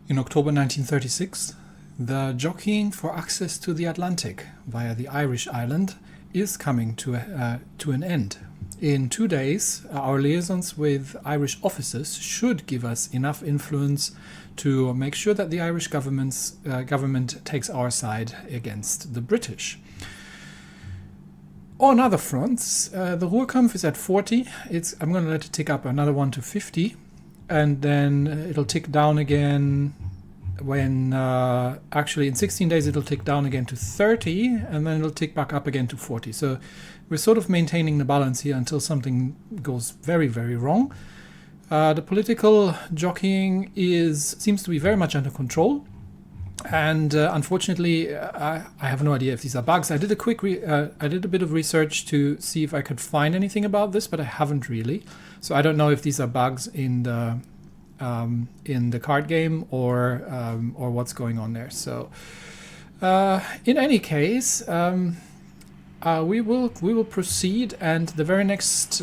In October 1936, the jockeying for access to the Atlantic via the Irish island is coming to an end. In 2 days, our liaisons with Irish officers should give us enough influence to make sure that the Irish government takes our side against the British. On other fronts, the Ruhrkampf is at 40. I'm going to let it tick up another 1 to 50. And then it'll tick down again when, actually in 16 days it'll tick down again to 30, and then it'll tick back up again to 40. So we're sort of maintaining the balance here until something goes very, very wrong. The political jockeying seems to be very much under control. And unfortunately, I have no idea if these are bugs. I did a bit of research to see if I could find anything about this, but I haven't really. So I don't know if these are bugs in the card game or what's going on there. So in any case, we will proceed, and the very next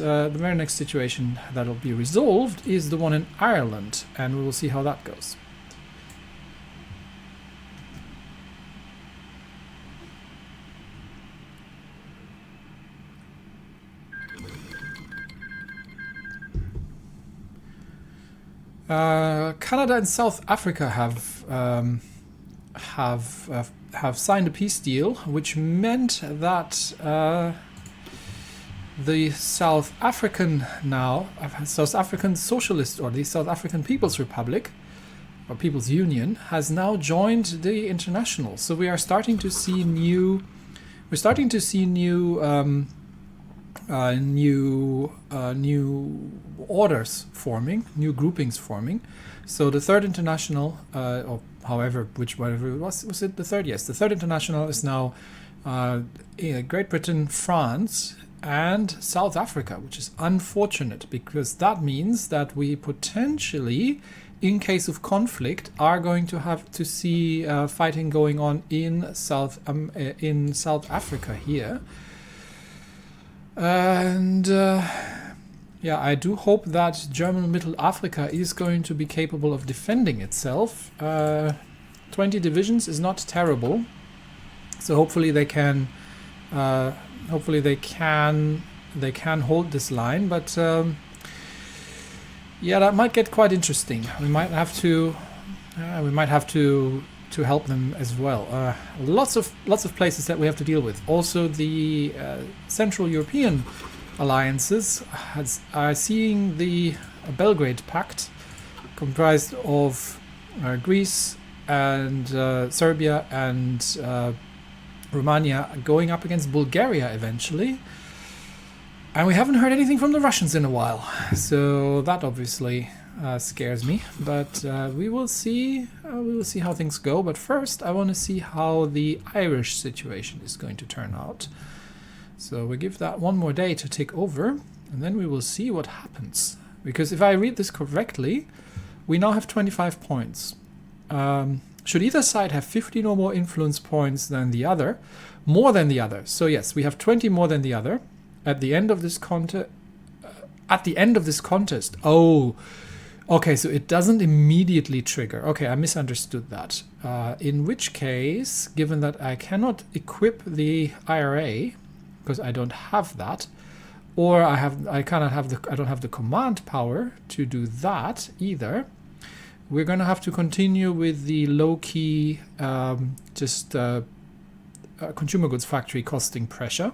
situation that will be resolved is the one in Ireland, and we will see how that goes. Canada and South Africa have signed a peace deal, which meant that the South African Socialist, or the South African People's Republic, or People's Union, has now joined the International. So we are starting to see new orders forming, new groupings forming. So the Third International, or whatever it was it the third? Yes, the Third International is now Great Britain, France, and South Africa, which is unfortunate because that means that we potentially, in case of conflict, are going to have to see fighting going on in South Africa here. And I do hope that German Middle Africa is going to be capable of defending itself. 20 divisions is not terrible, so hopefully they can hold this line. But that might get quite interesting. We might have to help them as well. Lots of places that we have to deal with. Also, the Central European alliances are seeing the Belgrade Pact, comprised of Greece and Serbia and Romania, going up against Bulgaria eventually. And we haven't heard anything from the Russians in a while, so that obviously scares me, but we will see how things go. But first I want to see how the Irish situation is going to turn out. So we give that one more day to take over, and then we will see what happens. Because if I read this correctly, we now have 25 points. Should either side have 15 or more influence points than the other, more than the other. So yes, we have 20 more than the other at the end of this contest. Oh, okay, so it doesn't immediately trigger. Okay, I misunderstood that. In which case, given that I cannot equip the IRA because I don't have that, or I don't have the command power to do that either, we're going to have to continue with the low-key consumer goods factory costing pressure.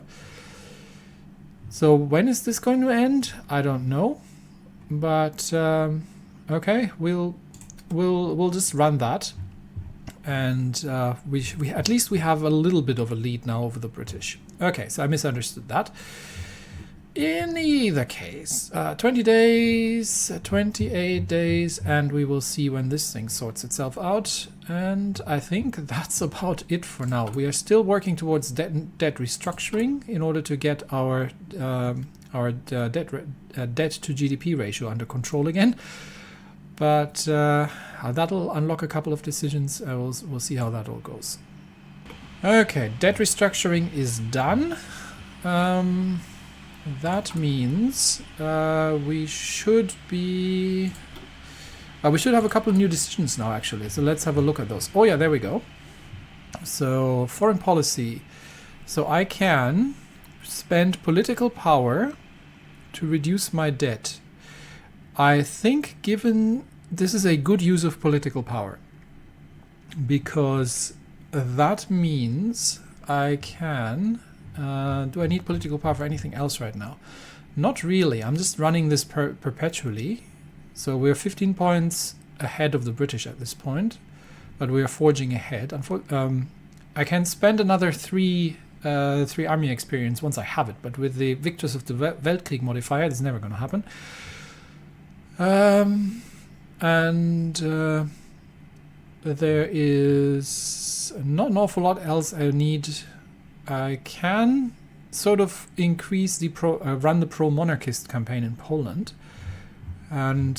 So when is this going to end? I don't know, but okay, we'll just run that, and we at least we have a little bit of a lead now over the British. Okay, so I misunderstood that. In either case, 20 days, 28 days, and we will see when this thing sorts itself out. And I think that's about it for now. We are still working towards debt restructuring in order to get our debt to GDP ratio under control again. But that'll unlock a couple of decisions. We'll see how that all goes. Okay, debt restructuring is done. That means we should be We should have a couple of new decisions now, actually. So let's have a look at those. Oh yeah, there we go. So foreign policy. So I can spend political power to reduce my debt. I think given this is a good use of political power, because that means I can... do I need political power for anything else right now? Not really. I'm just running this perpetually. So we're 15 points ahead of the British at this point, but we are forging ahead. I can spend another three army experience once I have it, but with the Victors of the Weltkrieg modifier, this is never going to happen. There is not an awful lot else I need. I can sort of increase the run the pro-monarchist campaign in Poland, and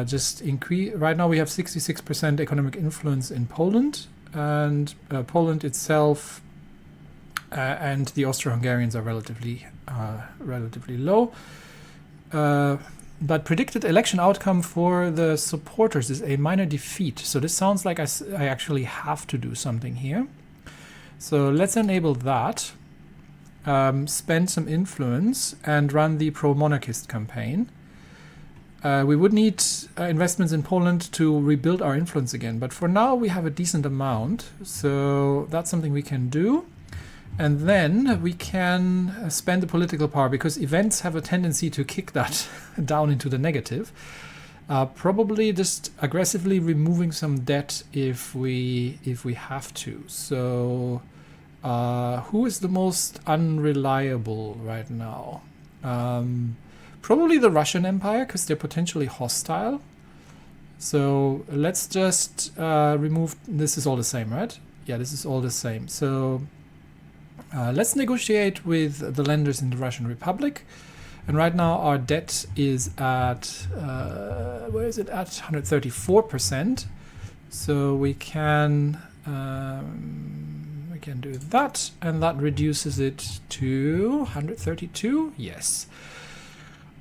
just increase. Right now we have 66% economic influence in Poland, and Poland itself and the Austro-Hungarians are relatively low. But predicted election outcome for the supporters is a minor defeat. So this sounds like I actually have to do something here. So let's enable that, spend some influence, and run the pro-monarchist campaign. We would need investments in Poland to rebuild our influence again, but for now we have a decent amount, so that's something we can do. And then we can spend the political power, because events have a tendency to kick that down into the negative. Probably just aggressively removing some debt if we have to. So who is the most unreliable right now? Probably the Russian Empire, because they're potentially hostile. So let's just remove... This is all the same, right? Yeah, this is all the same. So let's negotiate with the lenders in the Russian Republic. And right now our debt is at... where is it at? 134%. So we can do that, and that reduces it to 132. Yes.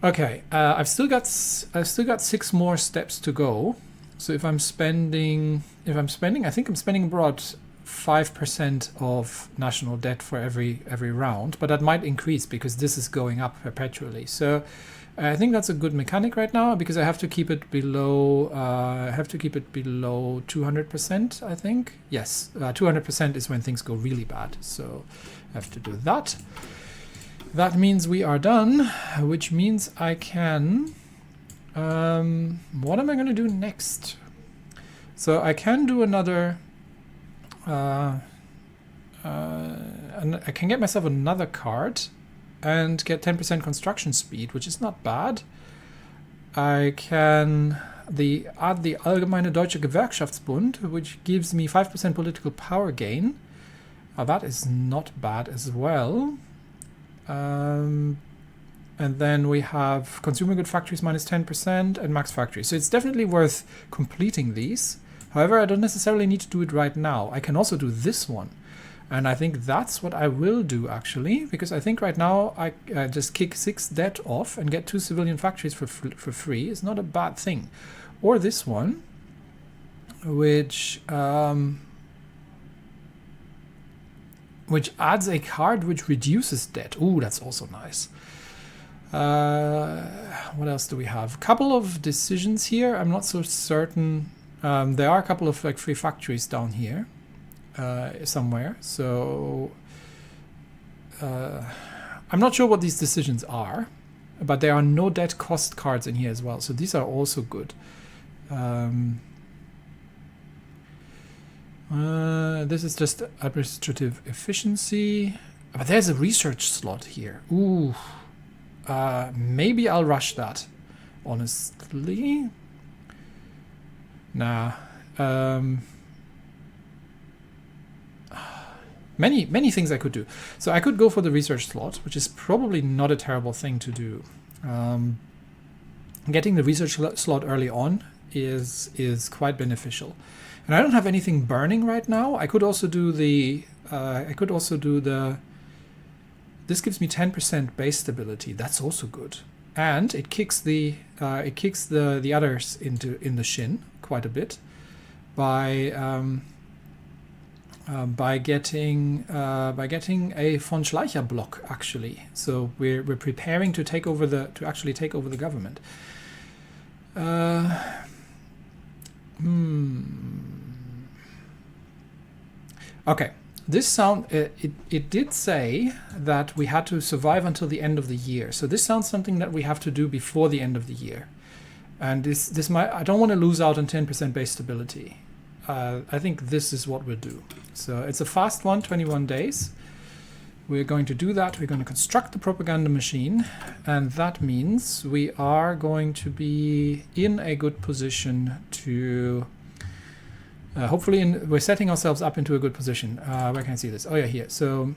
Okay, I've still got 6 more steps to go. So if I'm spending, I think I'm spending about 5% of national debt for every round, but that might increase because this is going up perpetually. So I think that's a good mechanic right now, because I have to keep it below. 200%. I think. Yes, 200% is when things go really bad. So I have to do that. That means we are done, which means I can... what am I going to do next? So I can do another... and I can get myself another card and get 10% construction speed, which is not bad. I can add the Allgemeine Deutsche Gewerkschaftsbund, which gives me 5% political power gain. That is not bad as well. And then we have consumer good factories minus 10% and max factories. So it's definitely worth completing these. However, I don't necessarily need to do it right now. I can also do this one. And I think that's what I will do, actually, because I think right now I just kick 6 debt off and get 2 civilian factories for free. It's not a bad thing. Or this one, which adds a card which reduces debt. Ooh, that's also nice. What else do we have? A couple of decisions here. I'm not so certain. There are a couple of free factories down here somewhere. So I'm not sure what these decisions are, but there are no debt cost cards in here as well. So these are also good. This is just administrative efficiency. But there's a research slot here. Ooh. Maybe I'll rush that. Honestly. Nah. Many things I could do. So I could go for the research slot, which is probably not a terrible thing to do. Getting the research slot early on is quite beneficial. And I don't have anything burning right now. I could also do the... This gives me 10% base stability. That's also good. And it kicks the others in the shin, quite a bit by getting a von Schleicher block, actually. So we're preparing to actually take over the government. Okay, this it did say that we had to survive until the end of the year. So this sounds something that we have to do before the end of the year. And this might, I don't want to lose out on 10% base stability. I think this is what we'll do. So it's a fast one, 21 days. We're going to do that. We're going to construct the propaganda machine. And that means we are going to be in a good position to... hopefully, we're setting ourselves up into a good position. Where can I see this? Oh yeah, here. So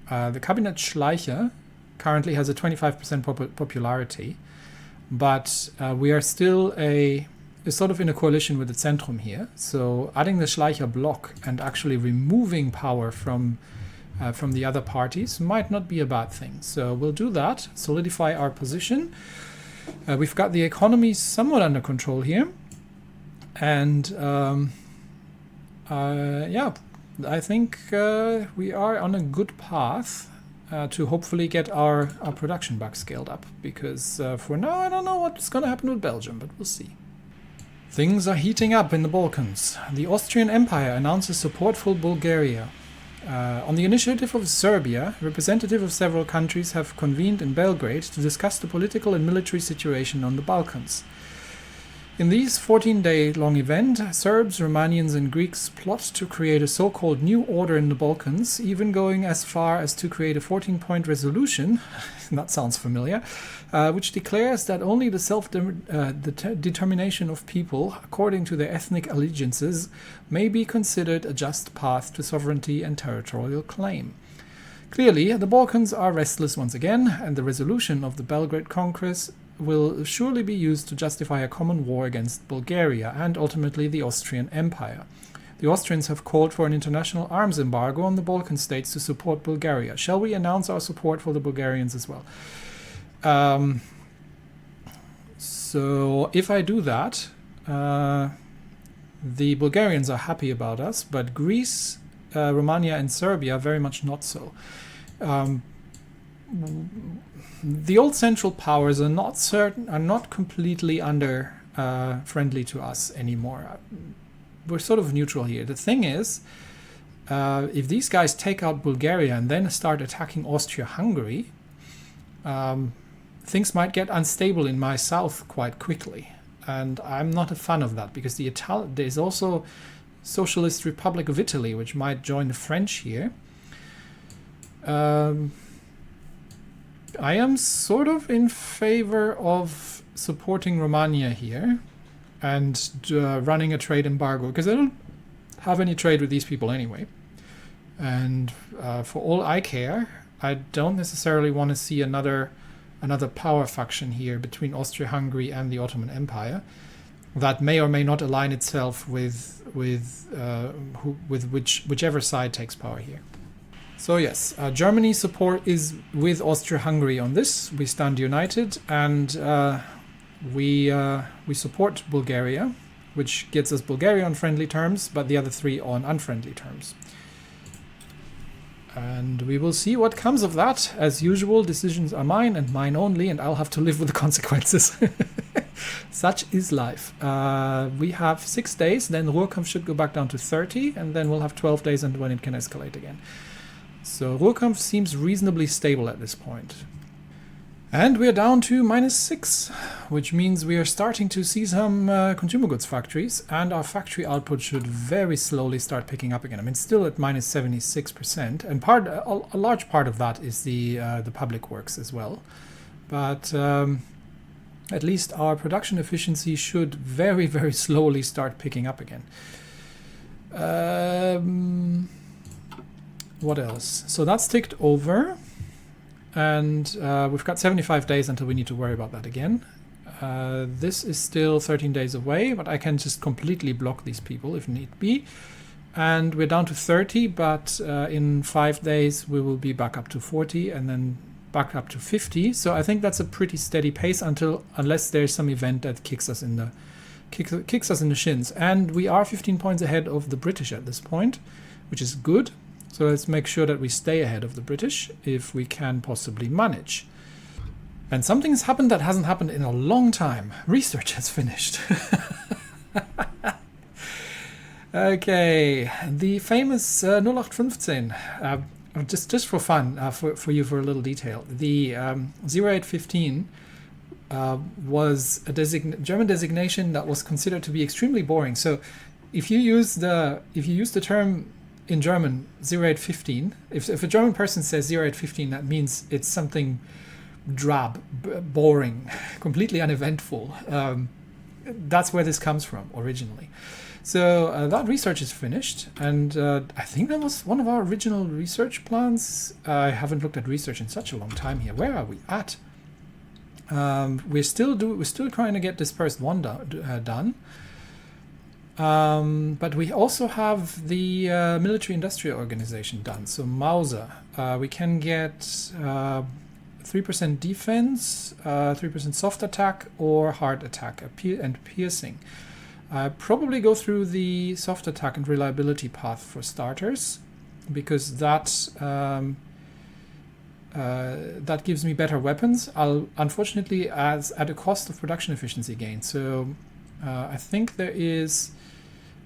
the Cabinet Schleicher currently has a 25% popularity. But we are still sort of in a coalition with the Zentrum here. So adding the Schleicher block and actually removing power from the other parties might not be a bad thing. So we'll do that, solidify our position. We've got the economy somewhat under control here. And yeah, I think we are on a good path to hopefully get our production back scaled up. Because for now, I don't know what's going to happen with Belgium, but we'll see. Things are heating up in the Balkans. The Austrian Empire announces support for Bulgaria. On the initiative of Serbia, representatives of several countries have convened in Belgrade to discuss the political and military situation on the Balkans. In this 14-day-long event, Serbs, Romanians and Greeks plot to create a so-called new order in the Balkans, even going as far as to create a 14-point resolution, that sounds familiar, which declares that only the self-determination of people, according to their ethnic allegiances, may be considered a just path to sovereignty and territorial claim. Clearly, the Balkans are restless once again, and the resolution of the Belgrade Congress will surely be used to justify a common war against Bulgaria and ultimately the Austrian Empire. The Austrians have called for an international arms embargo on the Balkan states to support Bulgaria. Shall we announce our support for the Bulgarians as well? So if I do that, the Bulgarians are happy about us, but Greece, Romania and Serbia very much not so. The old Central Powers are not completely friendly to us anymore. We're sort of neutral here. The thing is, if these guys take out Bulgaria and then start attacking Austria-Hungary, things might get unstable in my south quite quickly. And I'm not a fan of that, because there's also Socialist Republic of Italy, which might join the French here. I am sort of in favor of supporting Romania here and running a trade embargo, because I don't have any trade with these people anyway. And for all I care, I don't necessarily want to see another power faction here between Austria-Hungary and the Ottoman Empire that may or may not align itself with whichever side takes power here. So yes, Germany's support is with Austria-Hungary on this. We stand united, and we support Bulgaria, which gets us Bulgaria on friendly terms, but the other three on unfriendly terms. And we will see what comes of that. As usual, decisions are mine and mine only, and I'll have to live with the consequences. Such is life. We have 6 days, then Ruhrkampf should go back down to 30, and then we'll have 12 days and when it can escalate again. So Ruhrkampf seems reasonably stable at this point. And we're down to -6, which means we are starting to see some consumer goods factories, and our factory output should very slowly start picking up again. I mean, still at -76%, and a large part of that is the public works as well. But at least our production efficiency should very, very slowly start picking up again. What else? So that's ticked over, and we've got 75 days until we need to worry about that again. This is still 13 days away, but I can just completely block these people if need be. And we're down to 30, but in 5 days we will be back up to 40 and then back up to 50. So I think that's a pretty steady pace unless there's some event that kicks kicks us in the shins. And we are 15 points ahead of the British at this point, which is good. So let's make sure that we stay ahead of the British if we can possibly manage. And something's happened that hasn't happened in a long time. Research has finished. Okay, the famous 0815. Just for fun, for you for a little detail. The 0815 was a German designation that was considered to be extremely boring. So if you use the term in German 0815, if a German person says 0815, that means it's something drab, boring, completely uneventful. That's where this comes from originally. So that research is finished, and I think that was one of our original research plans. I haven't looked at research in such a long time here. Where are we at? We're still trying to get this first one done. But we also have the military-industrial organization done. So Mauser, we can get 3% defense, 3% soft attack, or hard attack and piercing. Probably go through the soft attack and reliability path for starters, because that gives me better weapons. Unfortunately, at a cost of production efficiency gain. So I think there is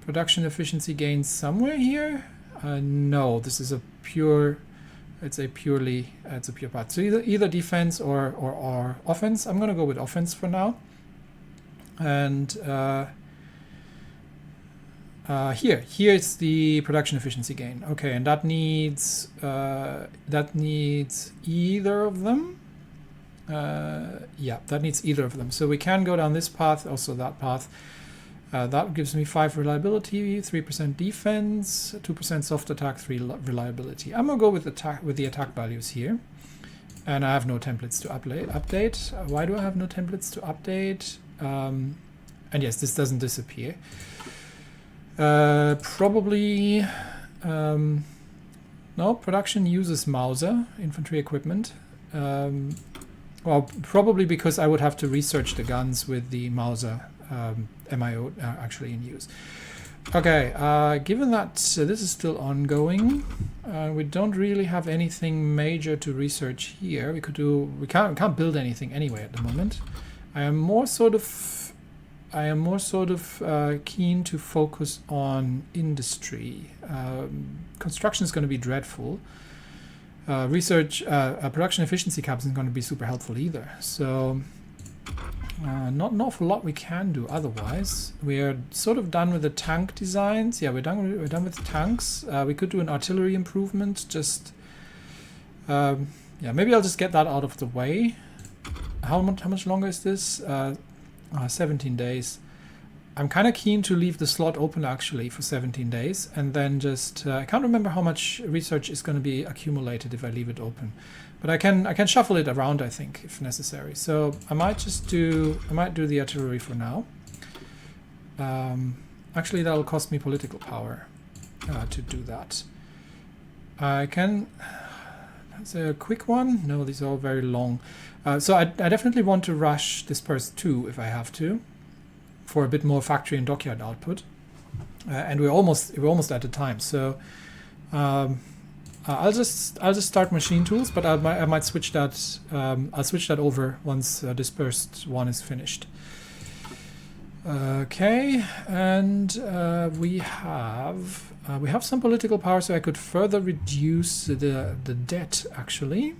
production efficiency gain somewhere here. No, this is a pure. It's a pure path. So either defense or offense. I'm going to go with offense for now. And here's the production efficiency gain. Okay, and that needs either of them. Yeah, that needs either of them. So we can go down this path, also that path. That gives me 5 reliability, 3% defense, 2% soft attack, 3 reliability. I'm gonna go with the attack values here, and I have no templates to update. Why do I have no templates to update? And yes, this doesn't disappear. Probably no, production uses Mauser infantry equipment. Well, probably because I would have to research the guns with the Mauser MIO actually in use. Okay, given that this is still ongoing, we don't really have anything major to research here. We can't build anything anyway at the moment. I am more sort of keen to focus on industry. Construction is going to be dreadful. Production efficiency caps isn't going to be super helpful either. So not an awful lot we can do otherwise. We're sort of done with the tank designs. Yeah, we're done with the tanks. We could do an artillery improvement. Just yeah, maybe I'll just get that out of the way. How much longer is this? 17 days. I'm kind of keen to leave the slot open actually for 17 days, and then just I can't remember how much research is going to be accumulated if I leave it open, but I can shuffle it around, I think, if necessary. So I might do the artillery for now. Actually, that'll cost me political power to do that. I can. That's a quick one. No, these are all very long. So I definitely want to rush Disperse 2 if I have to, for a bit more factory and dockyard output. And we're almost at the time. So I'll just start machine tools, but I might switch that. I'll switch that over once Dispersed 1 is finished. Okay, and we have some political power, so I could further reduce the debt actually.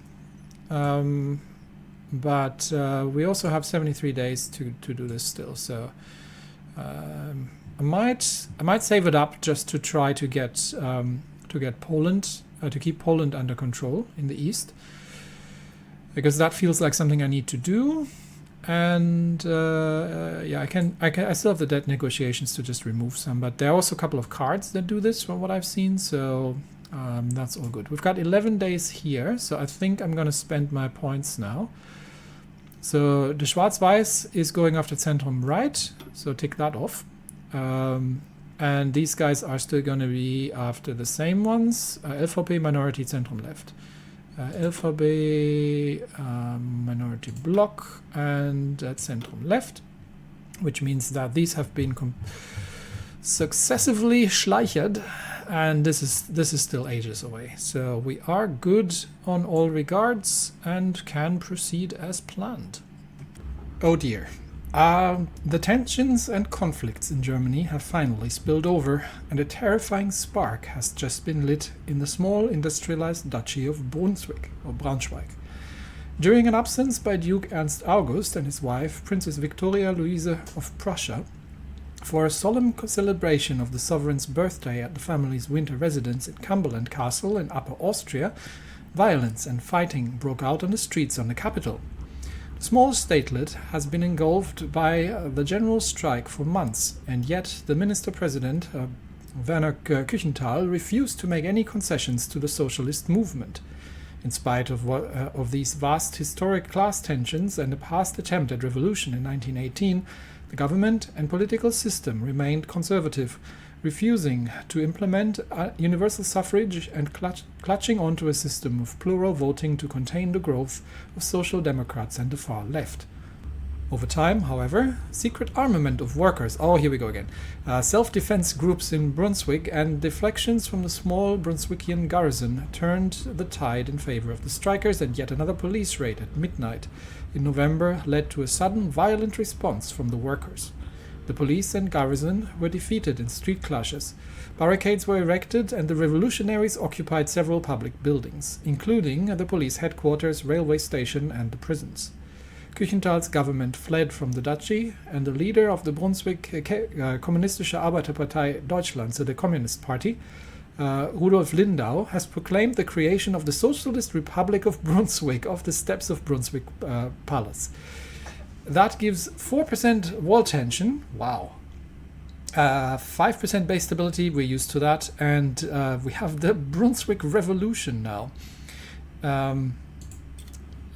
But we also have 73 days to do this still, so I might save it up just to try to get Poland to keep Poland under control in the east, because that feels like something I need to do. And yeah, I still have the debt negotiations to just remove some, but there are also a couple of cards that do this from what I've seen, so that's all good. We've got 11 days here, so I think I'm gonna spend my points now. So the Schwarz-Weiß is going after Zentrum right, so tick that off. And these guys are still going to be after the same ones. LVP minority Zentrum left. LVP minority block and Zentrum left. which means that these have been successively schleichered, and this is still ages away. So we are good on all regards and can proceed as planned. Oh dear. The tensions and conflicts in Germany have finally spilled over, and a terrifying spark has just been lit in the small industrialized duchy of Brunswick, or Braunschweig. During an absence by Duke Ernst August and his wife, Princess Victoria Louise of Prussia, for a solemn celebration of the sovereign's birthday at the family's winter residence in Cumberland Castle in Upper Austria, violence and fighting broke out on the streets on the capital. The small statelet has been engulfed by the general strike for months, and yet the minister-president, Werner Küchenthal, refused to make any concessions to the socialist movement. In spite of these vast historic class tensions and a past attempt at revolution in 1918, the government and political system remained conservative, refusing to implement universal suffrage and clutching onto a system of plural voting to contain the growth of social democrats and the far left. Over time, however, secret armament of workers, self-defense groups in Brunswick and deflections from the small Brunswickian garrison turned the tide in favor of the strikers, and yet another police raid at midnight in November led to a sudden violent response from the workers. The police and garrison were defeated in street clashes. Barricades were erected, and the revolutionaries occupied several public buildings, including the police headquarters, railway station, and the prisons. Küchenthal's government fled from the duchy, and the leader of the Brunswick Kommunistische Arbeiterpartei Deutschlands, so the Communist Party, Rudolf Lindau, has proclaimed the creation of the Socialist Republic of Brunswick off the steps of Brunswick Palace. That gives 4% wall tension, wow, 5% base stability, we're used to that, and we have the Brunswick Revolution now.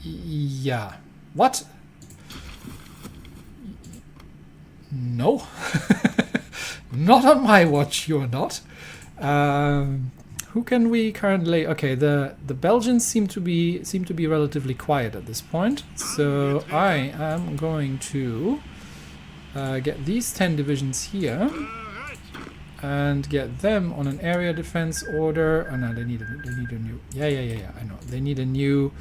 Yeah. What? No. Not on my watch, you're not. Who can we currently... Okay, the Belgians seem to be relatively quiet at this point. So I am going to get these 10 divisions here and get them on an area defense order. Oh no, they need a new... Yeah, I know. They need a new...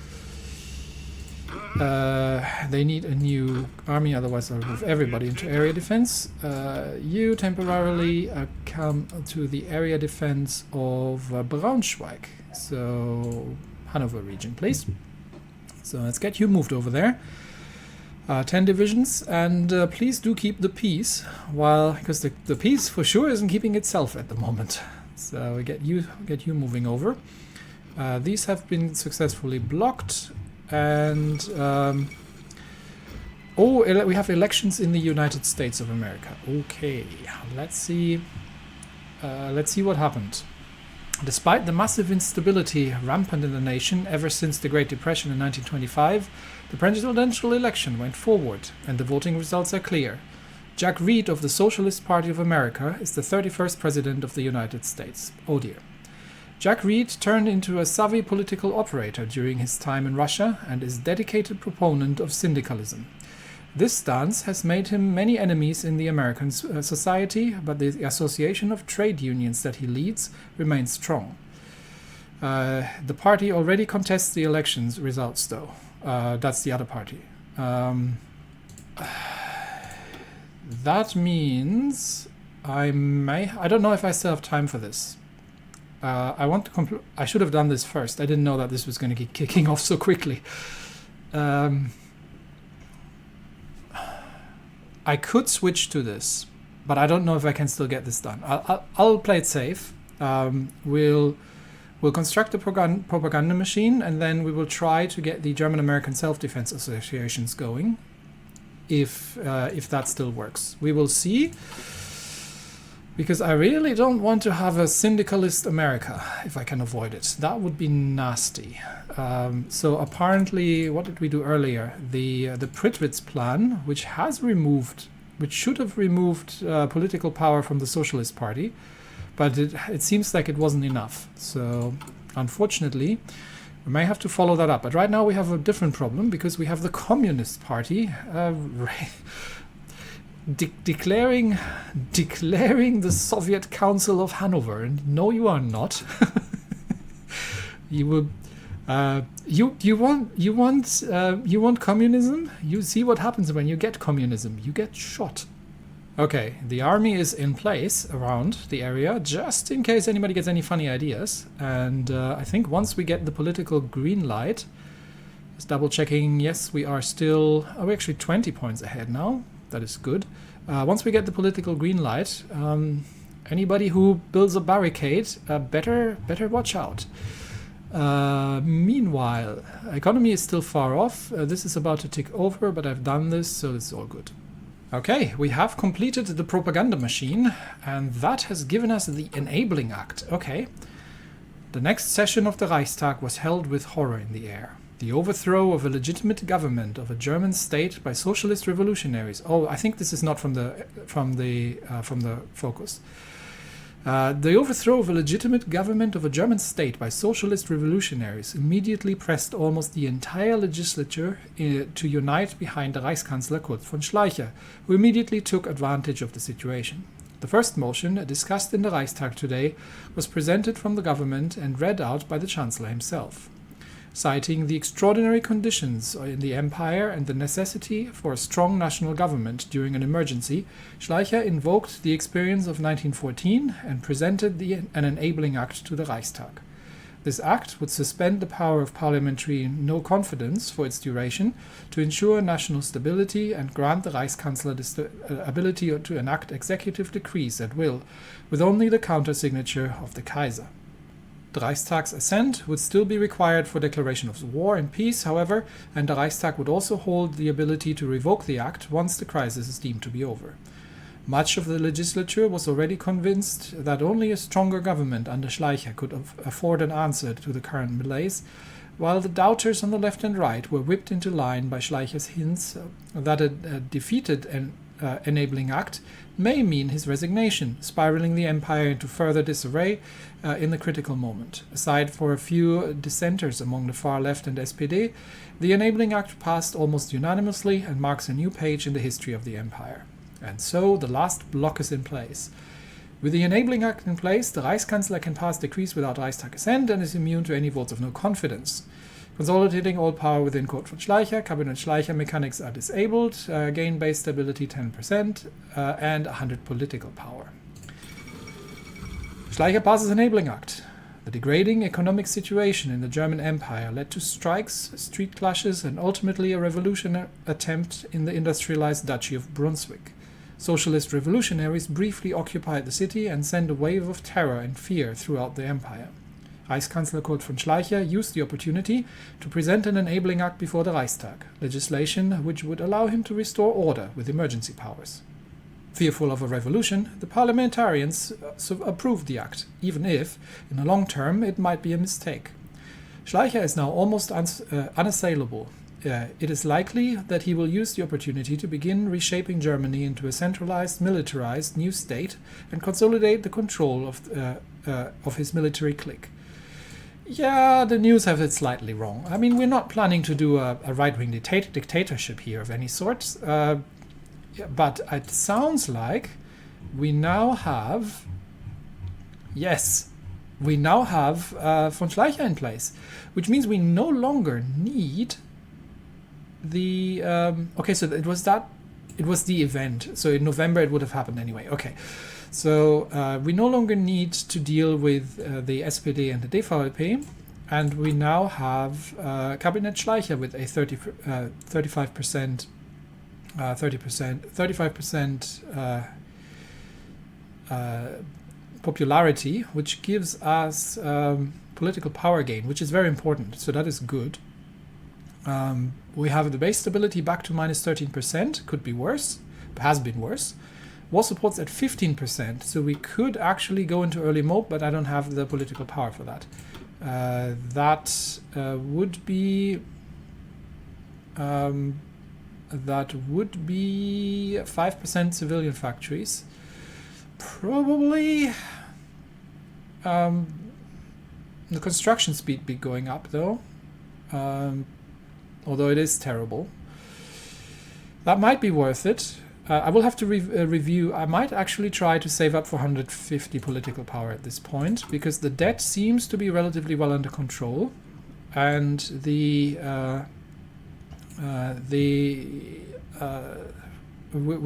they need a new army, otherwise I'll move everybody into area defense. You temporarily come to the area defense of Braunschweig, so Hanover region, please. So let's get you moved over there. 10 divisions, and please do keep the peace, because the peace for sure isn't keeping itself at the moment. So we get you moving over. These have been successfully blocked. And we have elections in the United States of America. Okay, let's see what happened. Despite the massive instability rampant in the nation ever since the Great Depression in 1925, the presidential election went forward, and the voting results are clear. Jack Reed of the Socialist Party of America is the 31st president of the United States. Oh dear. Jack Reed turned into a savvy political operator during his time in Russia and is a dedicated proponent of syndicalism. This stance has made him many enemies in the American society, but the association of trade unions that he leads remains strong. The party already contests the elections results, though. That's the other party. That means I don't know if I still have time for this. I should have done this first. I didn't know that this was going to get kicking off so quickly. I could switch to this, but I don't know if I can still get this done. I'll play it safe. We'll construct a propaganda machine, and then we will try to get the German-American self-defense associations going, if that still works. We will see. Because I really don't want to have a syndicalist America, if I can avoid it. That would be nasty. So apparently, what did we do earlier? The Prittwitz plan, which should have removed political power from the Socialist Party, but it seems like it wasn't enough. So unfortunately, we may have to follow that up. But right now we have a different problem, because we have the Communist Party declaring the Soviet Council of Hanover. And no, you are not. You will. You want communism? You see what happens when you get communism. You get shot. Okay, the army is in place around the area, just in case anybody gets any funny ideas. And I think once we get the political green light, just double checking, yes, we are still, we're actually 20 points ahead now. That is good. Once we get the political green light, anybody who builds a barricade, better watch out. Meanwhile, economy is still far off. This is about to tick over, but I've done this, so it's all good. Okay, we have completed the propaganda machine, and that has given us the Enabling Act. Okay. The next session of the Reichstag was held with horror in the air. The overthrow of a legitimate government of a German state by socialist revolutionaries. Oh, I think this is not from the focus. The overthrow of a legitimate government of a German state by socialist revolutionaries immediately pressed almost the entire legislature to unite behind the Reichskanzler Kurt von Schleicher, who immediately took advantage of the situation. The first motion, discussed in the Reichstag today, was presented from the government and read out by the Chancellor himself. Citing the extraordinary conditions in the empire and the necessity for a strong national government during an emergency, Schleicher invoked the experience of 1914 and presented an enabling act to the Reichstag. This act would suspend the power of parliamentary no-confidence for its duration to ensure national stability and grant the Reichskanzler the ability to enact executive decrees at will, with only the counter-signature of the Kaiser. The Reichstag's assent would still be required for declaration of war and peace, however, and the Reichstag would also hold the ability to revoke the act once the crisis is deemed to be over. Much of the legislature was already convinced that only a stronger government under Schleicher could afford an answer to the current malaise, while the doubters on the left and right were whipped into line by Schleicher's hints that a defeated enabling act may mean his resignation, spiraling the empire into further disarray in the critical moment. Aside for a few dissenters among the far left and SPD, the Enabling Act passed almost unanimously and marks a new page in the history of the empire. And so the last block is in place. With the Enabling Act in place, the Reichskanzler can pass decrees without Reichstag assent and is immune to any votes of no confidence. Consolidating all power within Kurt von Schleicher, Cabinet Schleicher mechanics are disabled, gain base stability 10%, and 100 political power. Schleicher passes Enabling Act. The degrading economic situation in the German Empire led to strikes, street clashes, and ultimately a revolution attempt in the industrialized Duchy of Brunswick. Socialist revolutionaries briefly occupied the city and sent a wave of terror and fear throughout the empire. Reichskanzler Kurt von Schleicher used the opportunity to present an Enabling Act before the Reichstag, legislation which would allow him to restore order with emergency powers. Fearful of a revolution, the parliamentarians approved the act, even if, in the long term, it might be a mistake. Schleicher is now almost unassailable. It is likely that he will use the opportunity to begin reshaping Germany into a centralized, militarized new state and consolidate the control of his military clique. Yeah, the news have it slightly wrong. I mean, we're not planning to do a right-wing dictatorship here of any sort. But it sounds like we now have... Yes, we now have von Schleicher in place, which means we no longer need the... okay, so it was the event. So in November it would have happened anyway. Okay, so we no longer need to deal with the SPD and the DVP, and we now have Cabinet Schleicher with a 35% popularity, which gives us political power gain, which is very important. So that is good. We have the base stability back to minus 13%. Could be worse. Has been worse. War support's at 15%. So we could actually go into early mode, but I don't have the political power for that. That would be 5% civilian factories. Probably the construction speed be going up though, although it is terrible. That might be worth it. I will have to review. I might actually try to save up for 150 political power at this point, because the debt seems to be relatively well under control, and we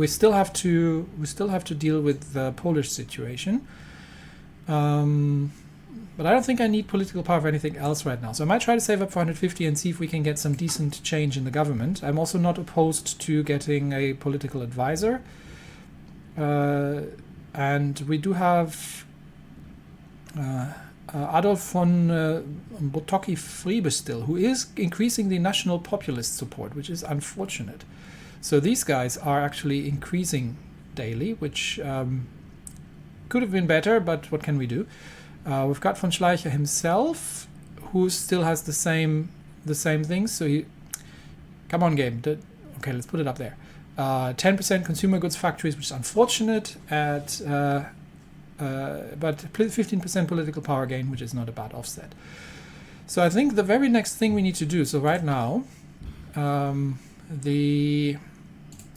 still have to deal with the Polish situation. But I don't think I need political power for anything else right now. So I might try to save up for 150 and see if we can get some decent change in the government. I'm also not opposed to getting a political advisor. And we do have Adolf von Potocki-Friebe still, who is increasing the national populist support, which is unfortunate. So these guys are actually increasing daily, which could have been better, but what can we do? We've got von Schleicher himself, who still has the same things. So he, come on, game. Okay, let's put it up there. 10% consumer goods factories, which is unfortunate. But 15% political power gain, which is not a bad offset. So I think the very next thing we need to do. So right now, the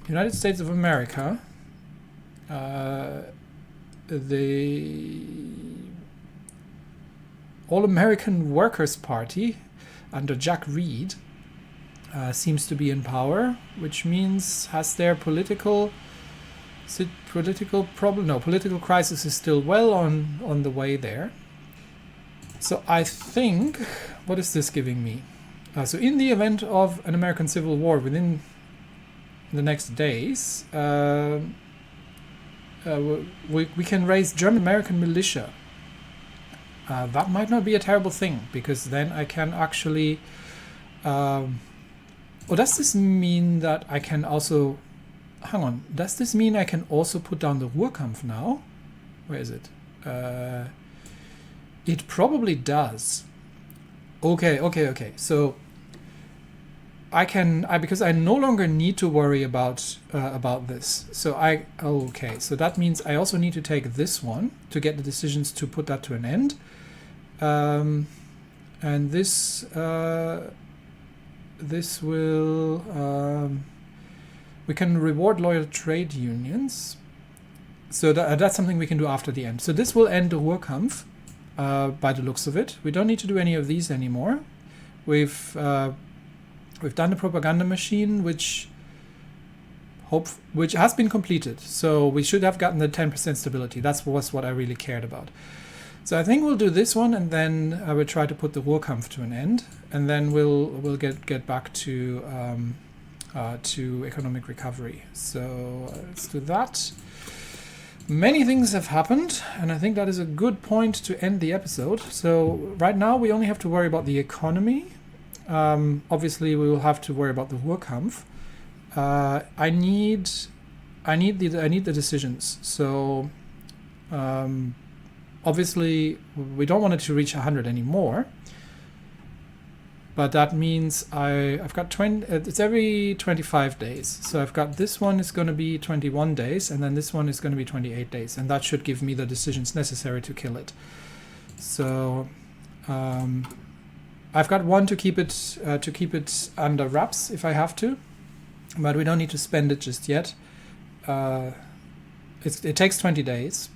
United States of America, the All-American Workers' Party under Jack Reed seems to be in power, which means has their political crisis is still well on the way there. So I think, what is this giving me? So in the event of an American Civil War within the next days, we can raise German-American militia. That might not be a terrible thing, because then I can actually... does this mean that I can also... Hang on. Does this mean I can also put down the Ruhrkampf now? Where is it? It probably does. Okay. So because I no longer need to worry about this. So so that means I also need to take this one to get the decisions to put that to an end. And this will we can reward loyal trade unions. So that's something we can do after the end. So this will end the Ruhrkampf by the looks of it. We don't need to do any of these anymore. We've done the propaganda machine, which has been completed. So we should have gotten the 10% stability. That was what I really cared about. So I think we'll do this one, and then I will try to put the Ruhrkampf to an end, and then we'll get back to economic recovery. So let's do that. Many things have happened, and I think that is a good point to end the episode. So right now we only have to worry about the economy. Obviously, we will have to worry about the Ruhrkampf. I need the decisions. So obviously, we don't want it to reach 100 anymore. But that means I've got 20. It's every 25 days. So I've got this one is going to be 21 days, and then this one is going to be 28 days, and that should give me the decisions necessary to kill it. So I've got one to keep it under wraps if I have to, but we don't need to spend it just yet. It takes 20 days,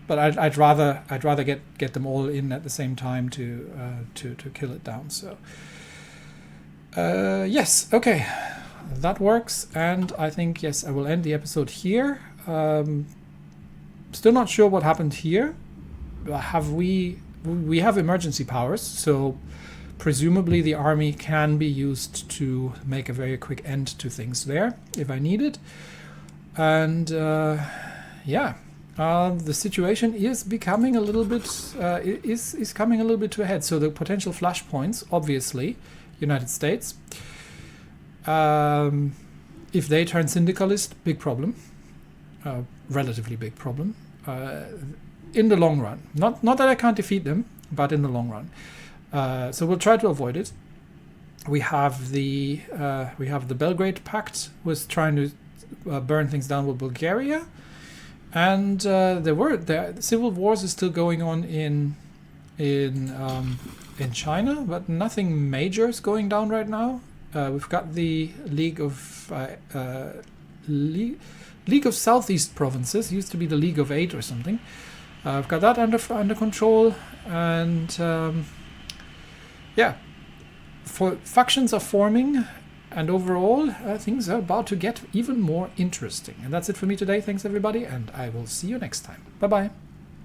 but I'd rather get them all in at the same time to kill it down. So yes, okay, that works, and I think yes, I will end the episode here. Still not sure what happened here. We have emergency powers, so presumably the army can be used to make a very quick end to things there if I need it. And the situation is becoming a little bit is coming a little bit to a head. So the potential flashpoints, obviously, United States. If they turn syndicalist, big problem, relatively big problem. In the long run, not that I can't defeat them, but in the long run. So we'll try to avoid it. We have the Belgrade Pact was trying to burn things down with Bulgaria, and the civil wars is still going on in China, but nothing major is going down right now. We've got the League of League of Southeast Provinces. Used to be the League of Eight or something. I've got that under control, and yeah, factions are forming, and overall things are about to get even more interesting. And that's it for me today. Thanks everybody, and I will see you next time. Bye bye.